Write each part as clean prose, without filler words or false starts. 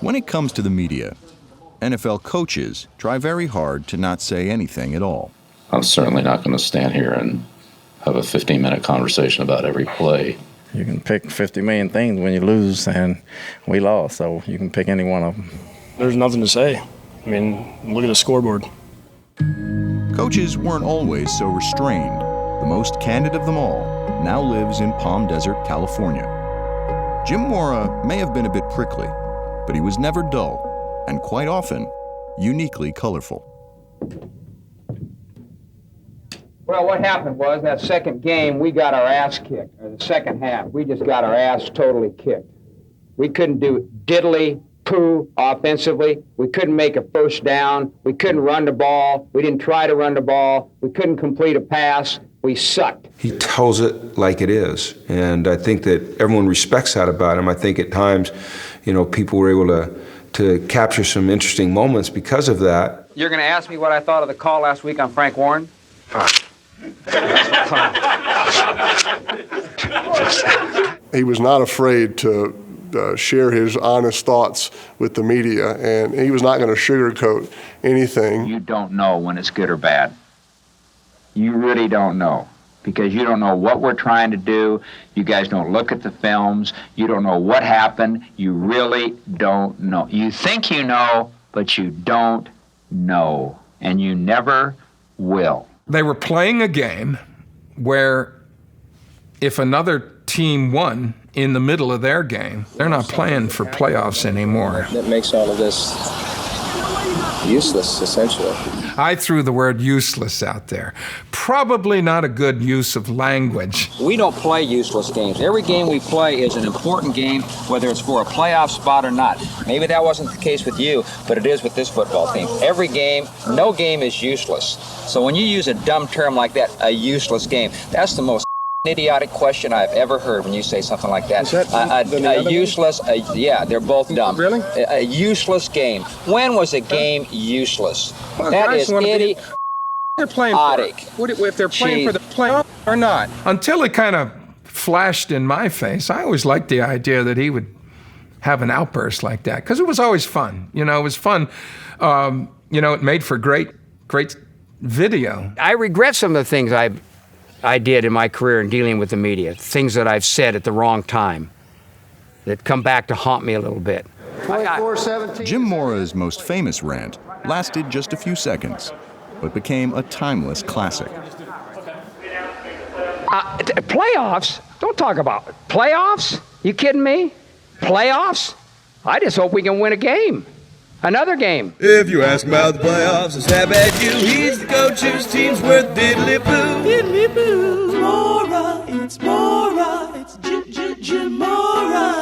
When it comes to the media, NFL coaches try very hard to not say anything at all. I'm certainly not going to stand here and have a 15-minute conversation about every play. You can pick 50 million things when you lose, and we lost, so you can pick any one of them. There's nothing to say. I mean, look at the scoreboard. Coaches weren't always so restrained. The most candid of them all now lives in Palm Desert, California. Jim Mora may have been a bit prickly, but he was never dull, and quite often, uniquely colorful. Well, what happened was that second game, we got our ass kicked. Or the second half, we just got our ass totally kicked. We couldn't do diddly poo offensively. We couldn't make a first down. We couldn't run the ball. We didn't try to run the ball. We couldn't complete a pass. We sucked. He tells it like it is, and I think that everyone respects that about him. I think at times, people were able to capture some interesting moments because of that. You're going to ask me what I thought of the call last week on Frank Warren? He was not afraid to share his honest thoughts with the media, and he was not going to sugarcoat anything. You don't know when it's good or bad. You really don't know, because you don't know what we're trying to do. You guys don't look at the films. You don't know what happened. You really don't know. You think you know, but you don't know, and you never will. They were playing a game where if another team won in the middle of their game, they're not playing for playoffs anymore. That makes all of this useless, essentially. I threw the word useless out there. Probably not a good use of language. We don't play useless games. Every game we play is an important game, whether it's for a playoff spot or not. Maybe that wasn't the case with you, but it is with this football team. Every game, no game is useless. So when you use a dumb term like that, a useless game, that's the most idiotic question I've ever heard when you say something like that. A useless, yeah, they're both dumb. Really? A useless game. When was a game useless? That is idiotic. They're playing for it. If they're playing for the playoff or not. Until it kind of flashed in my face, I always liked the idea that he would have an outburst like that, because it was always fun. It was fun. It made for great video. I regret some of the things I did in my career in dealing with the media, things that I've said at the wrong time that come back to haunt me a little bit. 24-17. Jim Mora's most famous rant lasted just a few seconds, but became a timeless classic. Playoffs? Don't talk about it. Playoffs? You kidding me? Playoffs? I just hope we can win a game. Another game. If you ask about the playoffs, it's stab at you. He's the coach whose team's worth diddly-poo. Diddly-poo. It's Mora. It's Jim Mora.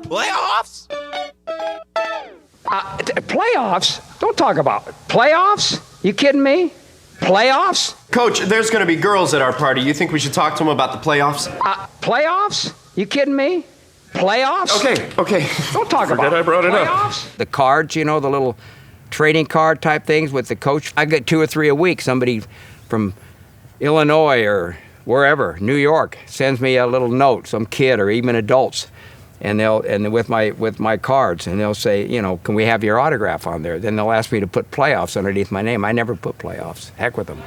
Playoffs? Playoffs? Don't talk about it. Playoffs? You kidding me? Playoffs? Coach, there's going to be girls at our party. You think we should talk to them about the playoffs? Playoffs? You kidding me? Playoffs? Okay. Don't talk about it. I brought it playoffs? The cards, the little trading card type things with the coach. I get 2 or 3 a week. Somebody from Illinois or wherever, New York, sends me a little note, some kid or even adults, and with my cards, and they'll say, can we have your autograph on there? Then they'll ask me to put playoffs underneath my name. I never put playoffs. Heck with them.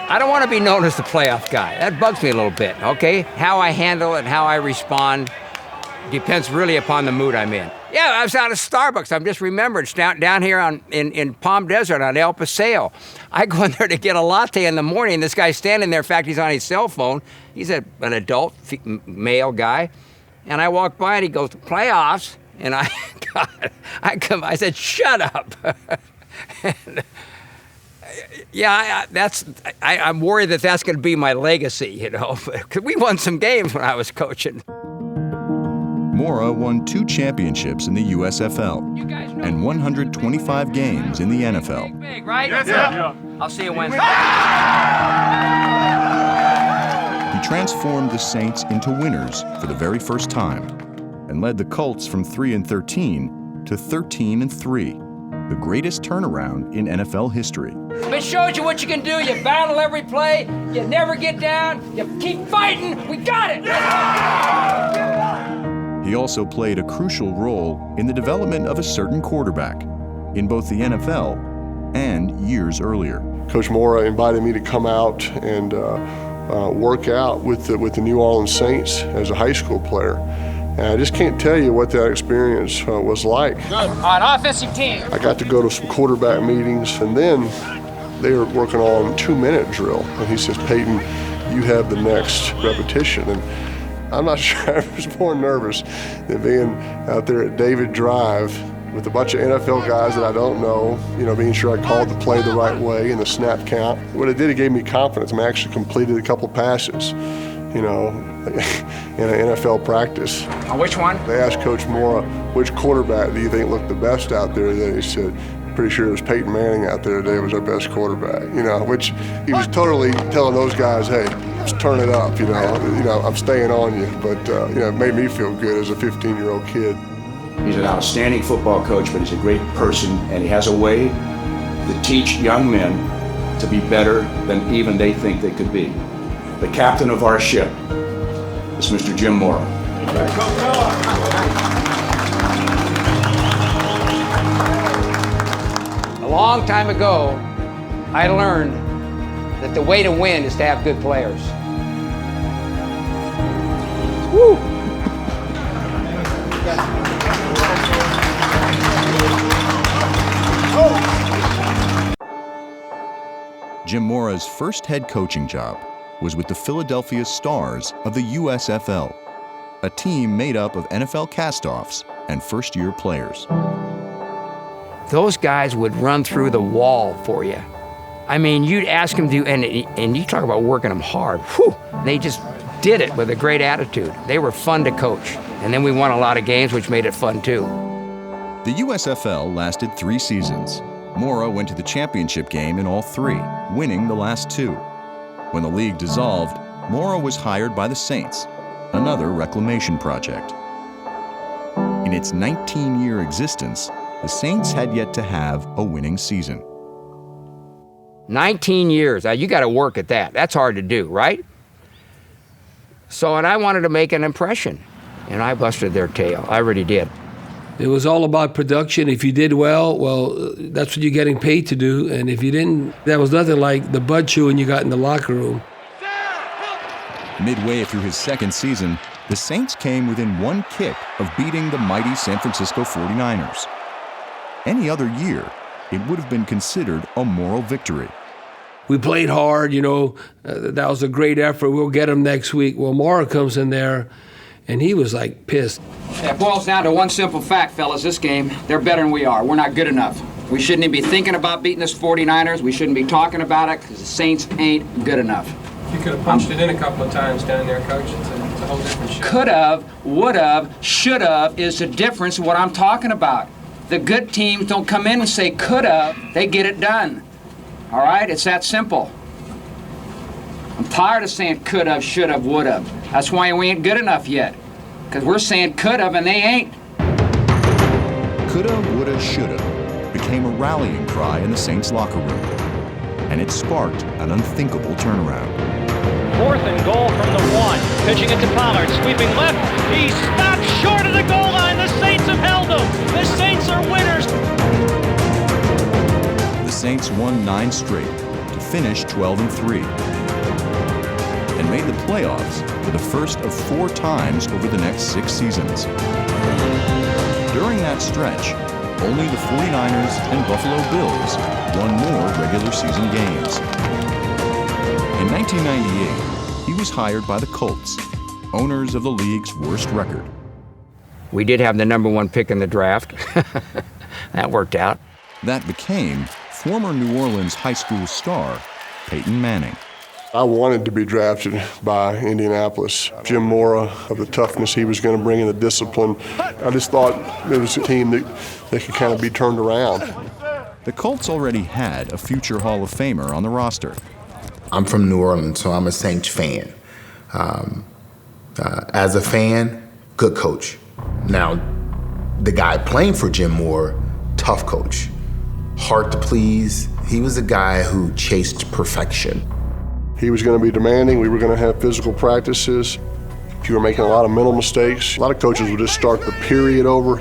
I don't want to be known as the playoff guy. That bugs me a little bit, okay? How I handle it, how I respond, depends really upon the mood I'm in. Yeah, I was out of Starbucks. I'm just remembered down here in Palm Desert on El Paseo. I go in there to get a latte in the morning. This guy's standing there. In fact, he's on his cell phone. He's an adult male guy. And I walk by and he goes, playoffs? And I said, shut up. And, I'm worried that's going to be my legacy, because we won some games when I was coaching. Mora won 2 championships in the USFL and 125 games in the NFL. Big, right? Yes, yeah. I'll see you Wednesday. He transformed the Saints into winners for the very first time and led the Colts from 3-13 to 13-3, the greatest turnaround in NFL history. It shows you what you can do. You battle every play. You never get down. You keep fighting. We got it. He also played a crucial role in the development of a certain quarterback in both the NFL and years earlier. Coach Mora invited me to come out and work out with the New Orleans Saints as a high school player. And I just can't tell you what that experience was like. Good. On offensive team. I got to go to some quarterback meetings, and then they were working on 2-minute drill. And he says, Peyton, you have the next repetition. And I'm not sure I was more nervous than being out there at David Drive with a bunch of NFL guys that I don't know, being sure I called the play the right way and the snap count. What it did, it gave me confidence. I actually completed a couple passes, in an NFL practice. On which one? They asked Coach Mora, which quarterback do you think looked the best out there today? He said, pretty sure it was Peyton Manning out there today was our best quarterback, which he was totally telling those guys, hey, let's turn it up, I'm staying on you. But, it made me feel good as a 15-year-old kid. He's an outstanding football coach, but he's a great person, and he has a way to teach young men to be better than even they think they could be. The captain of our ship is Mr. Jim Mora. A long time ago, I learned that the way to win is to have good players. Woo! Jim Mora's first head coaching job was with the Philadelphia Stars of the USFL, a team made up of NFL castoffs and first-year players. Those guys would run through the wall for you. I mean, you'd ask them to, and you talk about working them hard. Whew, they just did it with a great attitude. They were fun to coach. And then we won a lot of games, which made it fun too. The USFL lasted 3 seasons. Mora went to the championship game in all 3, winning the last 2. When the league dissolved, Mora was hired by the Saints, another reclamation project. In its 19-year existence, the Saints had yet to have a winning season. 19 years, now you got to work at that. That's hard to do, right? And I wanted to make an impression, and I busted their tail. I really did. It was all about production. If you did well, that's what you're getting paid to do. And if you didn't, that was nothing like the butt chewing you got in the locker room. Midway through his second season, the Saints came within 1 kick of beating the mighty San Francisco 49ers. Any other year, it would have been considered a moral victory. We played hard, that was a great effort. We'll get them next week. Well, Mora comes in there, and he was like pissed. It boils down to one simple fact, fellas. This game, they're better than we are. We're not good enough. We shouldn't even be thinking about beating this 49ers. We shouldn't be talking about it because the Saints ain't good enough. You could have punched it in a couple of times down there, Coach. It's a whole different shit. Could have, would have, should have is the difference of what I'm talking about. The good teams don't come in and say could have. They get it done. All right? It's that simple. I'm tired of saying could have, should have, would have. That's why we ain't good enough yet. Because we're saying could have and they ain't. Coulda, woulda, shoulda became a rallying cry in the Saints locker room. And it sparked an unthinkable turnaround. 4th and goal from the 1. Pitching it to Pollard, sweeping left. He stopped short of the goal line. The Saints have held him. The Saints are winners. The Saints won 9 straight to finish 12-3 and made the playoffs for the first of 4 times over the next 6 seasons. During that stretch, only the 49ers and Buffalo Bills won more regular season games. In 1998, he was hired by the Colts, owners of the league's worst record. We did have the #1 pick in the draft. That worked out. That became former New Orleans high school star Peyton Manning. I wanted to be drafted by Indianapolis. Jim Mora, of the toughness he was going to bring in, the discipline. I just thought it was a team that could kind of be turned around. The Colts already had a future Hall of Famer on the roster. I'm from New Orleans, so I'm a Saints fan. As a fan, good coach. Now, the guy playing for Jim Mora, tough coach. Hard to please. He was a guy who chased perfection. He was going to be demanding. We were going to have physical practices. If you were making a lot of mental mistakes, a lot of coaches would just start the period over.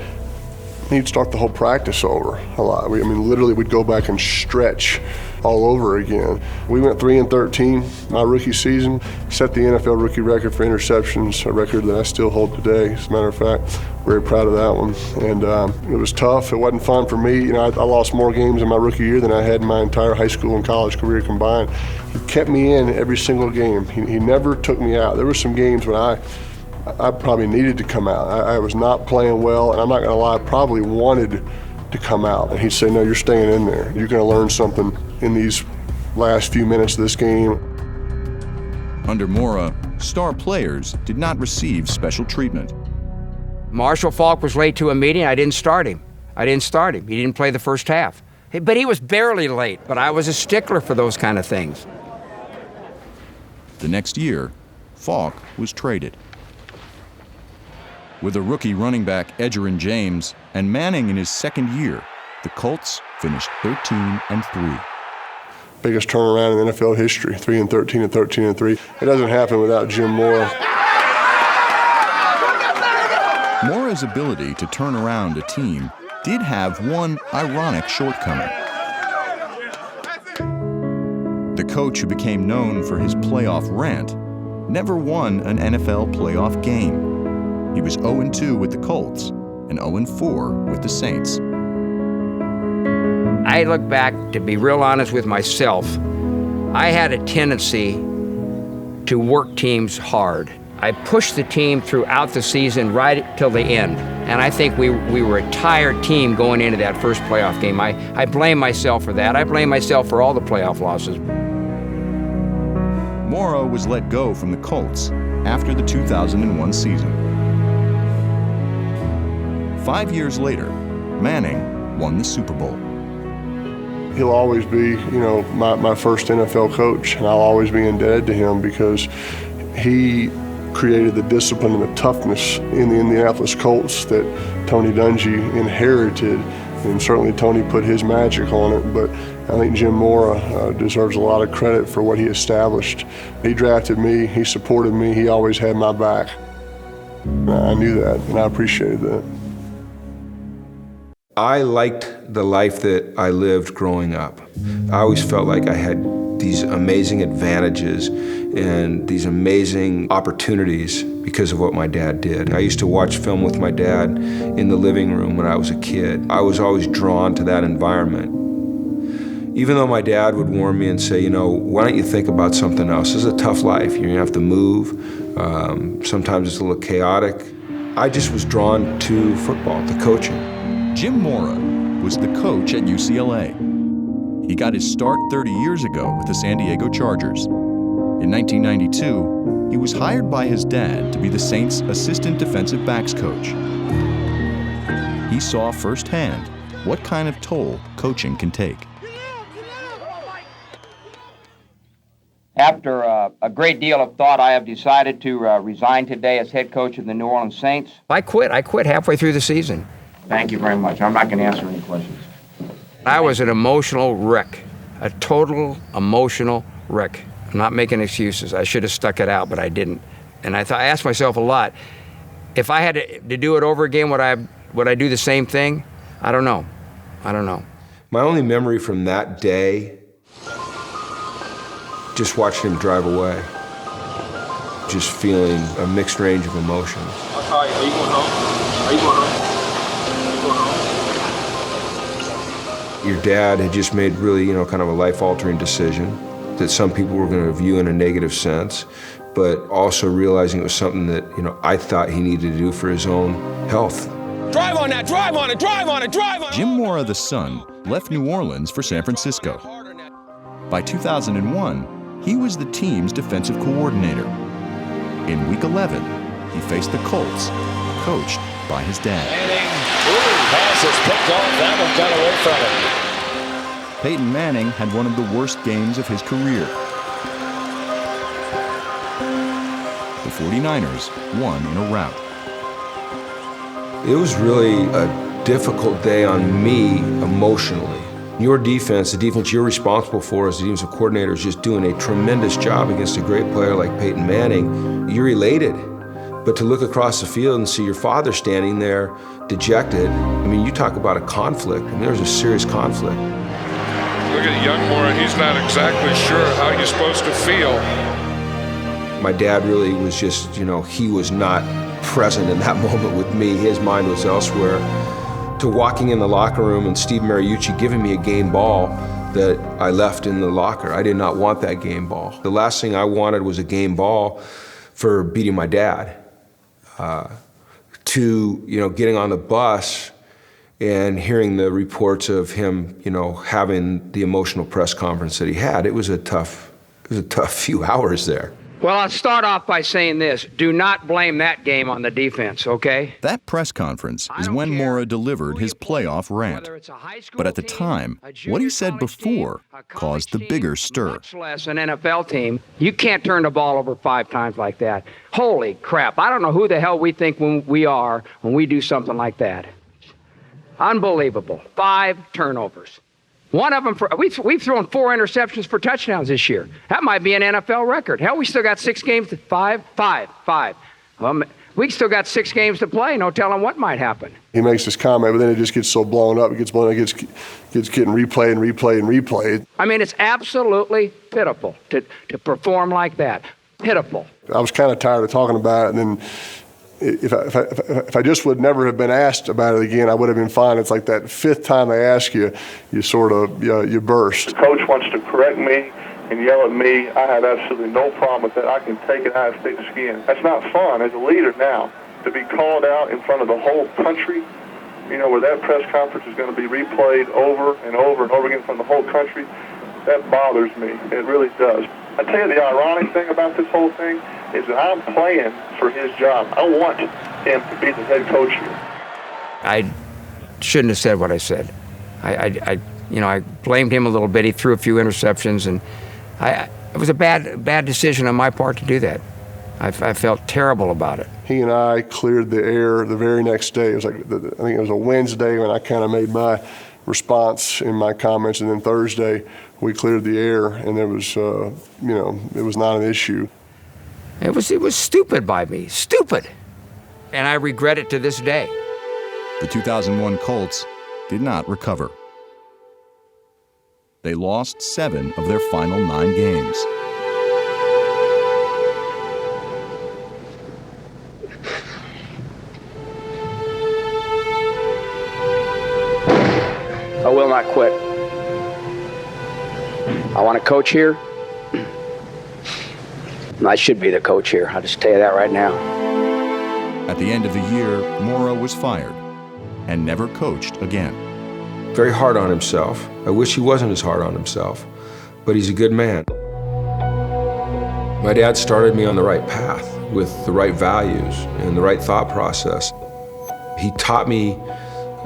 He'd start the whole practice over a lot. I mean, literally, we'd go back and stretch all over again. We went 3-13 my rookie season, set the NFL rookie record for interceptions, a record that I still hold today. As a matter of fact, very proud of that one. And it was tough. It wasn't fun for me. You know, I lost more games in my rookie year than I had in my entire high school and college career combined. He kept me in every single game. He never took me out. There were some games when I probably needed to come out. I was not playing well, and I'm not going to lie, I probably wanted to come out. And he'd say, no, you're staying in there. You're going to learn something in these last few minutes of this game. Under Mora, star players did not receive special treatment. Marshall Faulk was late to a meeting. I didn't start him. He didn't play the first half. But he was barely late. But I was a stickler for those kind of things. The next year, Faulk was traded. With a rookie running back, Edgerrin James, and Manning in his second year, the Colts finished 13-3. Biggest turnaround in NFL history, 3-13 and 13-3. It doesn't happen without Jim Mora. Mora's ability to turn around a team did have one ironic shortcoming. The coach who became known for his playoff rant never won an NFL playoff game. He was 0-2 with the Colts and 0-4 with the Saints. I look back, to be real honest with myself, I had a tendency to work teams hard. I pushed the team throughout the season right till the end. And I think we were a tired team going into that first playoff game. I blame myself for that. I blame myself for all the playoff losses. Mora was let go from the Colts after the 2001 season. 5 years later, Manning won the Super Bowl. He'll always be, you know, my first NFL coach, and I'll always be indebted to him because he created the discipline and the toughness in the Indianapolis Colts that Tony Dungy inherited, and certainly Tony put his magic on it, but I think Jim Mora deserves a lot of credit for what he established. He drafted me, he supported me, he always had my back. I knew that, and I appreciated that. I liked the life that I lived growing up. I always felt like I had these amazing advantages and these amazing opportunities because of what my dad did. I used to watch film with my dad in the living room when I was a kid. I was always drawn to that environment. Even though my dad would warn me and say, you know, why don't you think about something else? This is a tough life. You're gonna have to move. Sometimes it's a little chaotic. I just was drawn to football, to coaching. Jim Mora was the coach at UCLA. He got his start 30 years ago with the San Diego Chargers. In 1992, he was hired by his dad to be the Saints' assistant defensive backs coach. He saw firsthand what kind of toll coaching can take. After a great deal of thought, I have decided to resign today as head coach of the New Orleans Saints. I quit halfway through the season. Thank you very much. I'm not going to answer any questions. I was an emotional wreck, a total emotional wreck. I'm not making excuses. I should have stuck it out, but I didn't. And I asked myself a lot, if I had to do it over again, would I do the same thing? I don't know. My only memory from that day, just watching him drive away, just feeling a mixed range of emotions. Are you going home? Are you going home? Your dad had just made really, you know, kind of a life-altering decision that some people were going to view in a negative sense, but also realizing it was something that, you know, I thought he needed to do for his own health. Drive on that, drive on it, drive on it, drive on it! Jim Mora, the son, left New Orleans for San Francisco. By 2001, he was the team's defensive coordinator. In Week 11, he faced the Colts, coached by his dad. Pass is picked off. That one got away from him. Peyton Manning had one of the worst games of his career. The 49ers won in a rout. It was really a difficult day on me emotionally. Your defense, the defense you're responsible for as the defensive coordinator, is just doing a tremendous job against a great player like Peyton Manning. You're elated, But to look across the field and see your father standing there dejected, I mean, you talk about a conflict. I mean, there was a serious conflict. Look at Youngmore, he's not exactly sure how you're supposed to feel. My dad really was just, he was not present in that moment with me. His mind was elsewhere. To walking in the locker room and Steve Mariucci giving me a game ball that I left in the locker. I did not want that game ball. The last thing I wanted was a game ball for beating my dad. To, getting on the bus and hearing the reports of him, having the emotional press conference that he had. It was a tough few hours there. Well, I'll start off by saying this. Do not blame that game on the defense, okay? That press conference is when Mora delivered his playoff rant. But at the time, what he said before caused the bigger stir. Much less an NFL team. You can't turn the ball over 5 times like that. Holy crap. I don't know who the hell we think we are when we do something like that. Unbelievable. 5 turnovers. One of them, we've thrown 4 interceptions for touchdowns this year. That might be an NFL record. Hell, we still got 6 games to five. We still got 6 games to play. No telling what might happen. He makes this comment, but then it just gets so blown up. It gets getting replayed. I mean, it's absolutely pitiful to perform like that. Pitiful. I was kind of tired of talking about it, and then if I just would never have been asked about it again, I would have been fine. It's like that 5th time they ask you, you sort of, you burst. The coach wants to correct me and yell at me. I have absolutely no problem with that. I can take it. I have thick skin. That's not fun as a leader now, to be called out in front of the whole country, where that press conference is going to be replayed over and over and over again from the whole country. That bothers me. It really does. I tell you, the ironic thing about this whole thing is that I'm playing for his job. I want him to be the head coach here. I shouldn't have said what I said. I blamed him a little bit. He threw a few interceptions, and it was a bad decision on my part to do that. I felt terrible about it. He and I cleared the air the very next day. It was like, I think it was a Wednesday when I kind of made my response in my comments, and then Thursday we cleared the air, and there was, it was not an issue. It was stupid by me, stupid, and I regret it to this day. The 2001 Colts did not recover. They lost 7 of their final 9 games. I will not quit. I want to coach here. I should be the coach here. I'll just tell you that right now. At the end of the year, Mora was fired and never coached again. Very hard on himself. I wish he wasn't as hard on himself, but he's a good man. My dad started me on the right path with the right values and the right thought process. He taught me,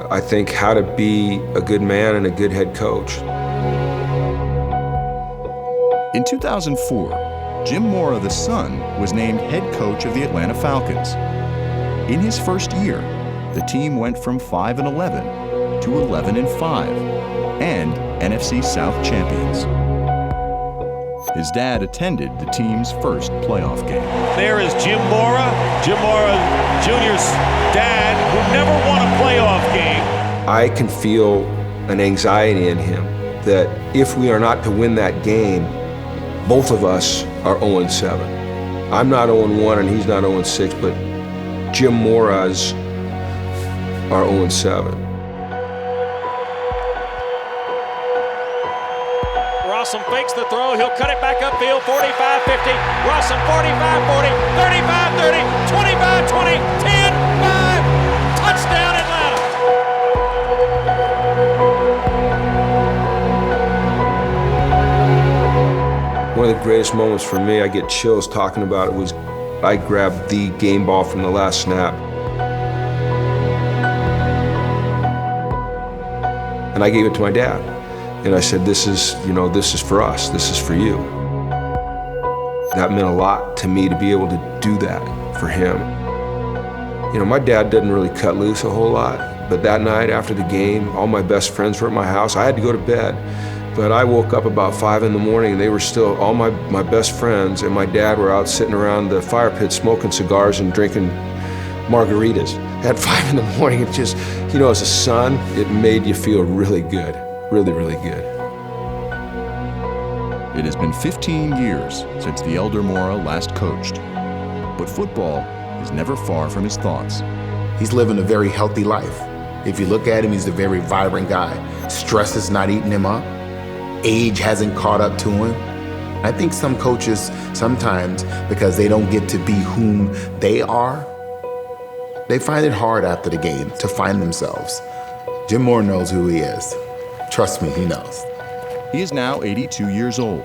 I think, how to be a good man and a good head coach. In 2004, Jim Mora, the son, was named head coach of the Atlanta Falcons. In his first year, the team went from 5-11 to 11-5 and NFC South champions. His dad attended the team's first playoff game. There is Jim Mora Jr.'s dad, who never won a playoff game. I can feel an anxiety in him that if we are not to win that game, both of us are 0-7. I'm not 0-1 and he's not 0-6, but Jim Mora's are 0-7. Rossum fakes the throw. He'll cut it back upfield. 45-50. Rossum 45-40. 35-30. 25-20. 10-5. Touchdown Atlanta. One of the greatest moments for me, I get chills talking about it, was I grabbed the game ball from the last snap. And I gave it to my dad. And I said, this is for us, this is for you. That meant a lot to me to be able to do that for him. My dad didn't really cut loose a whole lot, but that night after the game, all my best friends were at my house. I had to go to bed, But I woke up about 5 in the morning, and they were still, all my best friends and my dad were out sitting around the fire pit smoking cigars and drinking margaritas at 5 in the morning. It just, you know, as a son, it made you feel really good, really, really good. It has been 15 years since the elder Mora last coached, but football is never far from his thoughts. He's living a very healthy life. If you look at him, he's a very vibrant guy. Stress is not eating him up. Age hasn't caught up to him. I think some coaches, sometimes, because they don't get to be whom they are, they find it hard after the game to find themselves. Jim Mora knows who he is. Trust me, he knows. He is now 82 years old.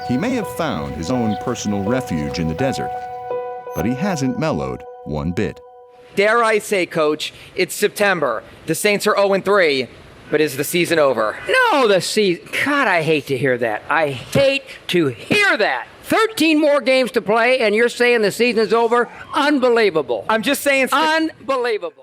He may have found his own personal refuge in the desert, but he hasn't mellowed one bit. Dare I say, Coach, it's September. The Saints are 0-3, but is the season over? No, the season. God, I hate to hear that. I hate to hear that. 13 more games to play, and you're saying the season's over? Unbelievable. I'm just saying. Unbelievable.